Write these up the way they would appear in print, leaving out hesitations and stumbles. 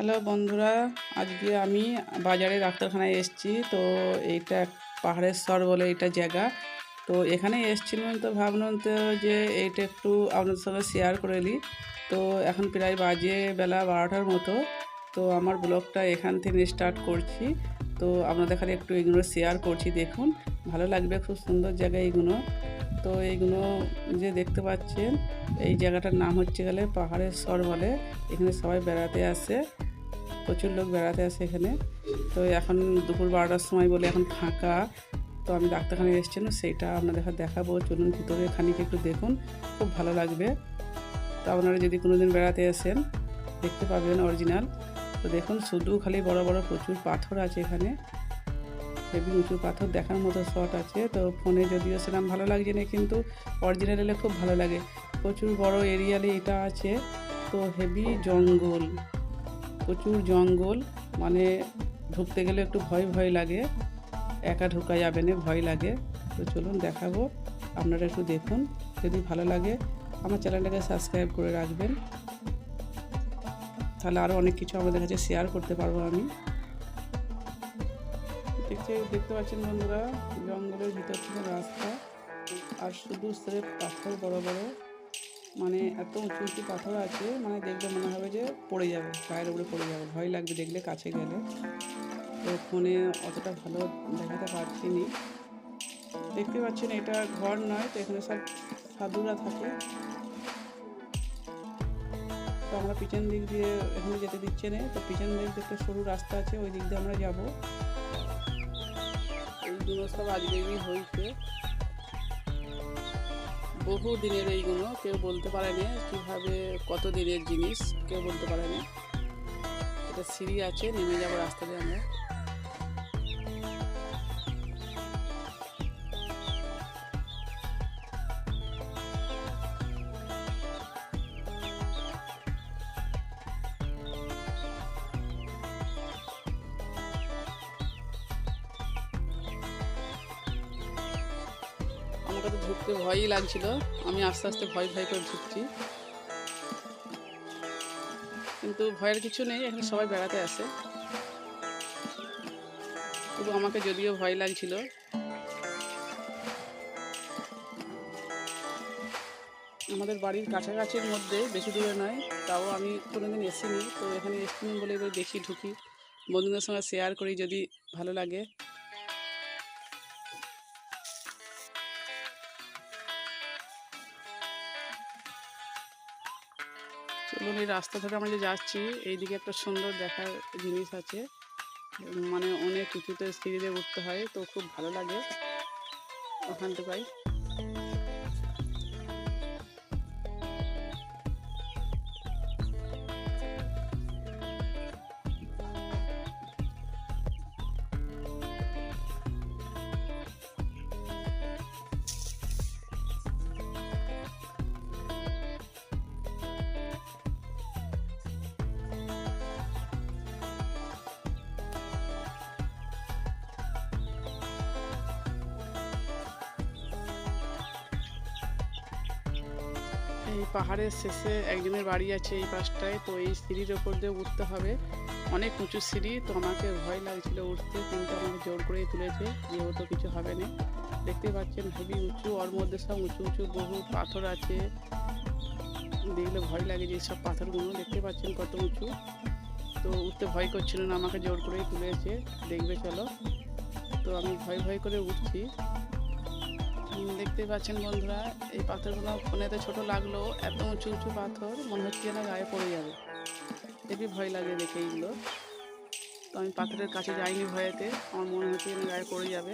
Hello বন্ধুরা, আজকে আমি বাজারে ডাক্তারখানায় এসেছি। তো এইটা পাহাড়ের স্বর বলে এইটা জায়গা। তো এখানে এসেছিলাম, তো ভাবলাম তো যে এইটা একটু আপনাদের সঙ্গে শেয়ার করে নিই। তো এখন প্রায় বাজে বেলা 12টার মতো। তো আমার ব্লগটা এখান থেকে স্টার্ট করছি। তো আপনাদের খালি একটু এগুলো শেয়ার করছি, দেখুন ভালো লাগবে। খুব সুন্দর জায়গা এইগুলো। তো এইগুলো যে দেখতে পাচ্ছেন, এই জায়গাটার নাম হচ্ছে গেলে পাহাড়ের স্বর বলে। এখানে সবাই বেড়াতে আসে, প্রচুর লোক বেড়াতে আসে এখানে। তো এখন দুপুর 12টার সময় বলে এখন ফাঁকা। তো আমি ডাক্তারখানায় এসেছিলাম, সেইটা আপনাদের দেখাবো। চলুন ভিতরে খানিক একটু দেখুন, খুব ভালো লাগবে। তো আপনারা যদি কোনো দিন বেড়াতে আসেন দেখতে পাবেন অরিজিনাল। তো দেখুন শুধু খালি বড় বড় প্রচুর পাথর আছে এখানে, হেভি উঁচু পাথর, দেখার মতো শট আছে। তো ফোনে যদিও সেরকম ভালো লাগছে না, কিন্তু অরিজিনাল এলে খুব ভালো লাগে। প্রচুর বড় এরিয়ালে এটা আছে। তো হেভি জঙ্গল, প্রচুর জঙ্গল, মানে ঢুকতে গেলে একটু ভয় ভয় লাগে, একা ঢোকা যাবে না, ভয় লাগে। তো চলুন দেখাবো, আপনারা একটু দেখুন। যদি ভালো লাগে আমার চ্যানেলটাকে সাবস্ক্রাইব করে রাখবেন, তাহলে আরও অনেক কিছু আমাদের কাছে শেয়ার করতে পারবো আমি। দেখতে পাচ্ছেন বন্ধুরা, জঙ্গলের ভিতর থেকে রাস্তা, আর শুধু স্রেফ পাথর বড় বড়, মানে এত উঁচু উঁচু পাথর আছে, মানে দেখলে মনে হবে যে পড়ে যাবে, পায়ের উপরে পড়ে যাবে, ভয় লাগবে দেখলে কাছে গেলে। তো ফোনে অতটা ভালো দেখাতে পারছি নি। দেখতে পাচ্ছেন এটা ঘর নয়, তো এখানে সব সাধুরা থাকে। তো আমরা পিছন দিক দিয়ে এখানে যেতে দিচ্ছে না, তো পিছন দিক দিয়ে একটা সরু রাস্তা আছে, ওই দিক দিয়ে আমরা যাব। এইগুলো সব আজকেই হয়েছে, বহু দিনের এইগুলো, কেউ বলতে পারে না কীভাবে কত দিনের জিনিস, কেউ বলতে পারে না। এটা সিঁড়ি আছে, নেমে যাবো রাস্তা দিয়ে আমরা। আমাকে তো ঢুকতে ভয়ই লাগছিল, আমি আস্তে আস্তে ভয় ভয় করে ঢুকছি। কিন্তু ভয়ের কিছু নেই, এখানে সবাই বেড়াতে আসে। তবু আমাকে যদিও ভয় লাগছিল। আমাদের বাড়ির কাছাকাছির মধ্যে, বেশি দূরে নয়, তাও আমি কোনোদিন এসিনি। তো এখানে এসেছিলাম বলে এবার দেখি, ঢুকি, বন্ধুদের সঙ্গে শেয়ার করি যদি ভালো লাগে। চলুন, এই রাস্তা ধরে আমরা যে যাচ্ছি, এইদিকে একটা সুন্দর দেখার জিনিস আছে, মানে অনেক উঁচুতে সিঁড়িতে উঠতে হয়, তো খুব ভালো লাগে ওখান থেকে। এই পাহাড়ের শেষে একজনের বাড়ি আছে এই পাশটায়। তো এই সিঁড়ির ওপর দিয়ে উঠতে হবে, অনেক উঁচু সিঁড়ি। তো আমাকে ভয় লাগছিল উঠতে, কিন্তু আমাকে জোর করেই তুলেছে, যেহেতু কিছু হবে না। দেখতে পাচ্ছেন হেভি উঁচু, ওর মধ্যে সব উঁচু উঁচু বহু পাথর আছে, দেখলে ভয় লাগে যে সব পাথরগুলো। দেখতে পাচ্ছেন কত উঁচু। তো উঠতে ভয় করছিল না, আমাকে জোর করেই তুলেছে, দেখবে চলো। তো আমি ভয় ভয় করে উঠছি। দেখতে পাচ্ছেন বন্ধুরা, এই পাথরগুলো ফোনেতে ছোট লাগলো, এত উঁচু উঁচু পাথর, মনে হচ্ছে যেন গায়ে পড়ে যাবে, হেবি ভয় লাগে দেখে এইগুলো। তো আমি পাথরের কাছে যাইনি ভয়েতে, আমার মনে হচ্ছে যেন গায়ে পড়ে যাবে।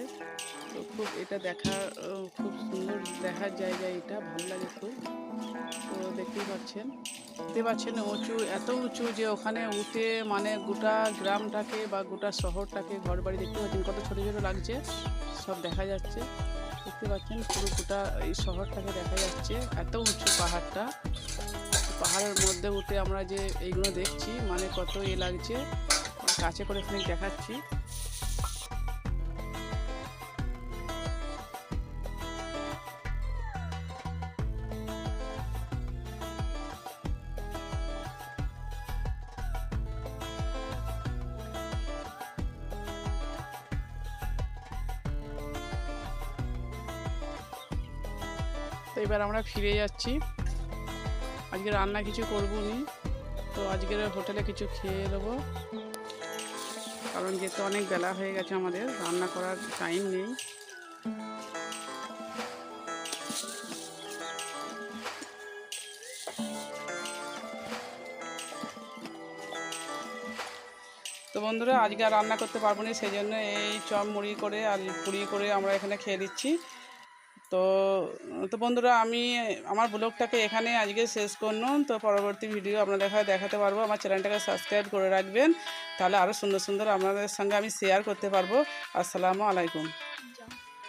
তো খুব এটা দেখার, খুব সুন্দর দেখার জায়গা, এটা ভালো লাগে খুব। তো দেখতে পাচ্ছেন উঁচু, এত উঁচু যে ওখানে উঠে মানে গোটা গ্রামটাকে বা গোটা শহরটাকে, ঘর বাড়ি দেখতে পাচ্ছেন কত ছোটো ছোটো লাগছে, সব দেখা যাচ্ছে। দেখতে পাচ্ছেন পুরো গোটা এই শহরটাকে দেখা যাচ্ছে, এত উঁচু পাহাড়টা। পাহাড়ের মধ্যে উঠে আমরা যে এইগুলো দেখছি, মানে কত লাগছে, কাছে করে এখানে দেখাচ্ছি। এবার আমরা ফিরে যাচ্ছি। আজকে রান্না কিছু করবো নি, তো আজকের হোটেলে কিছু খেয়ে নেবো, কারণ যেহেতু অনেক বেলা হয়ে গেছে, আমাদের রান্না করার টাইম নেই। তো বন্ধুরা, আজকে আর রান্না করতে পারবো না, সেই জন্য এই চপ মুড়ি করে আর পুরি করে আমরা এখানে খেয়ে দিচ্ছি। তো তো বন্ধুরা, আমি আমার ব্লগটাকে এখানে আজকে শেষ করলাম। তো পরবর্তী ভিডিও আপনাদের দেখাতে পারবো। আমার চ্যানেলটাকে সাবস্ক্রাইব করে রাখবেন, তাহলে আরও সুন্দর সুন্দর আপনাদের সঙ্গে আমি শেয়ার করতে পারবো। আসসালামু আলাইকুম।